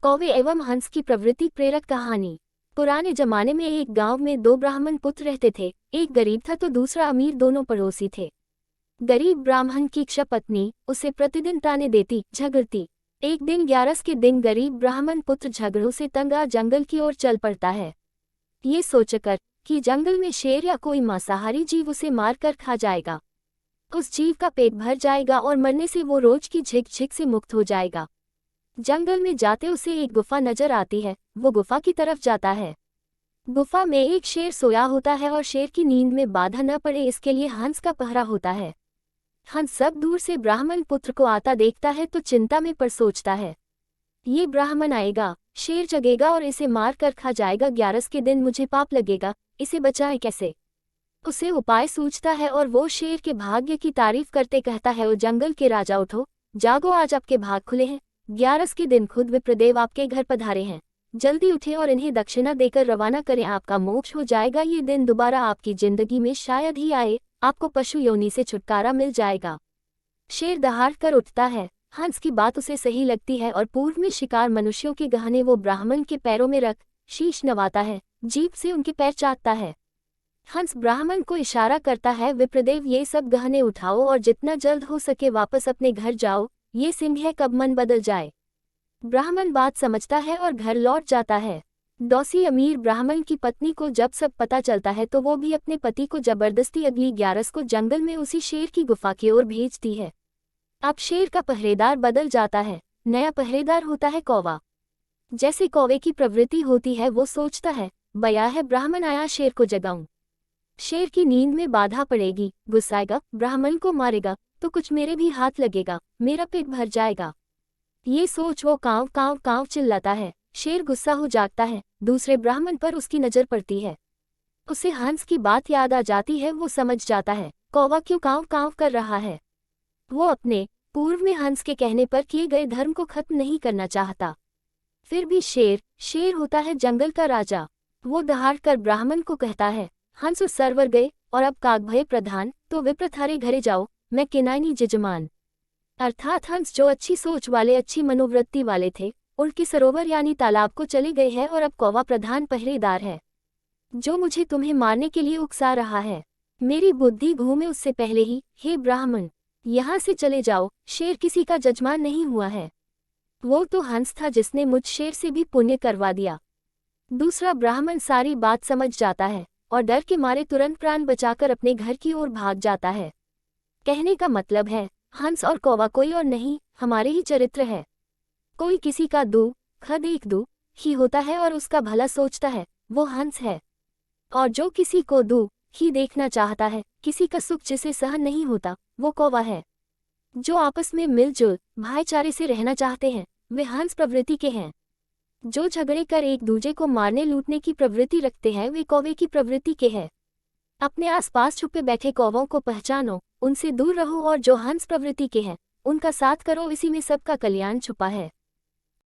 कौवे एवं हंस की प्रवृत्ति प्रेरक कहानी। पुराने जमाने में एक गांव में दो ब्राह्मण पुत्र रहते थे। एक गरीब था तो दूसरा अमीर, दोनों पड़ोसी थे। गरीब ब्राह्मण की इच्छा पत्नी उसे प्रतिदिन ताने देती, झगड़ती। एक दिन ग्यारस के दिन गरीब ब्राह्मण पुत्र झगड़ों से तंग आ जंगल की ओर चल पड़ता है, ये सोचकर कि जंगल में शेर या कोई मांसाहारी जीव उसे मारकर खा जाएगा। उस जीव का पेट भर जाएगा और मरने से वो रोज की झिक-झिक से मुक्त हो जाएगा। जंगल में जाते उसे एक गुफा नजर आती है। वो गुफा की तरफ जाता है। गुफा में एक शेर सोया होता है और शेर की नींद में बाधा न पड़े इसके लिए हंस का पहरा होता है। हंस सब दूर से ब्राह्मण पुत्र को आता देखता है तो चिंता में पड़ सोचता है, ये ब्राह्मण आएगा, शेर जगेगा और इसे मार कर खा जाएगा। ग्यारस के दिन मुझे पाप लगेगा, इसे बचाए कैसे। उसे उपाय सूझता है और वो शेर के भाग्य की तारीफ करते कहता है, ओ जंगल के राजा उठो, जागो, आज आपके भाग खुले हैं। ग्यारस के दिन खुद विप्रदेव आपके घर पधारे हैं, जल्दी उठे और इन्हें दक्षिणा देकर रवाना करें, आपका मोक्ष हो जाएगा। ये दिन दोबारा आपकी जिंदगी में शायद ही आए, आपको पशु योनि से छुटकारा मिल जाएगा। शेर दहाड़ कर उठता है। हंस की बात उसे सही लगती है और पूर्व में शिकार मनुष्यों के गहने वो ब्राह्मण के पैरों में रख शीश नवाता है, जीभ से उनके पैर चाटता है। हंस ब्राह्मण को इशारा करता है, विप्रदेव ये सब गहने उठाओ और जितना जल्द हो सके वापस अपने घर जाओ, ये सिंह है कब मन बदल जाए। ब्राह्मण बात समझता है और घर लौट जाता है। डौसी अमीर ब्राह्मण की पत्नी को जब सब पता चलता है तो वो भी अपने पति को जबरदस्ती अगली ग्यारस को जंगल में उसी शेर की गुफा की ओर भेजती है। अब शेर का पहरेदार बदल जाता है। नया पहरेदार होता है कौवा। जैसे कौवे की प्रवृत्ति होती है वो सोचता है, बया है ब्राह्मण आया, शेर को जगाऊं। शेर की नींद में बाधा पड़ेगी, गुस्साएगा, ब्राह्मण को मारेगा तो कुछ मेरे भी हाथ लगेगा, मेरा पेट भर जाएगा। ये सोच वो कांव कांव कांव चिल्लाता है। शेर गुस्सा हो जागता है। दूसरे ब्राह्मण पर उसकी नजर पड़ती है। उसे हंस की बात याद आ जाती है। वो समझ जाता है कौवा क्यों कांव कांव कर रहा है। वो अपने पूर्व में हंस के कहने पर किए गए धर्म को खत्म नहीं करना चाहता। फिर भी शेर होता है जंगल का राजा। वो दहाड़ कर ब्राह्मण को कहता है, हंस उस सरवर गए और अब काग भय प्रधान, तो विप्र थारे घरे जाओ, मैं किनाइनी जजमान। अर्थात हंस जो अच्छी सोच वाले, अच्छी मनोवृत्ति वाले थे, उनके सरोवर यानी तालाब को चले गए हैं और अब कौवा प्रधान पहरेदार है, जो मुझे तुम्हें मारने के लिए उकसा रहा है। मेरी बुद्धि घूमे उससे पहले ही, हे ब्राह्मण, यहाँ से चले जाओ। शेर किसी का जजमान नहीं हुआ है, वो तो हंस था जिसने मुझ शेर से भी पुण्य करवा दिया। दूसरा ब्राह्मण सारी बात समझ जाता है और डर के मारे तुरंत प्राण बचाकर अपने घर की ओर भाग जाता है। कहने का मतलब है, हंस और कौवा कोई और नहीं, हमारे ही चरित्र है। कोई किसी का दुख देख दुख ही होता है और उसका भला सोचता है, वो हंस है। और जो किसी को दुख ही देखना चाहता है, किसी का सुख जिसे सहन नहीं होता, वो कौवा है। जो आपस में मिलजुल भाईचारे से रहना चाहते हैं, वे हंस प्रवृत्ति के हैं। जो झगड़े कर एक दूजे को मारने लूटने की प्रवृत्ति रखते हैं, वे कौवे की प्रवृत्ति के हैं। अपने आसपास छुपे बैठे कौवों को पहचानो, उनसे दूर रहो और जो हंस प्रवृत्ति के हैं, उनका साथ करो, इसी में सबका कल्याण छुपा है।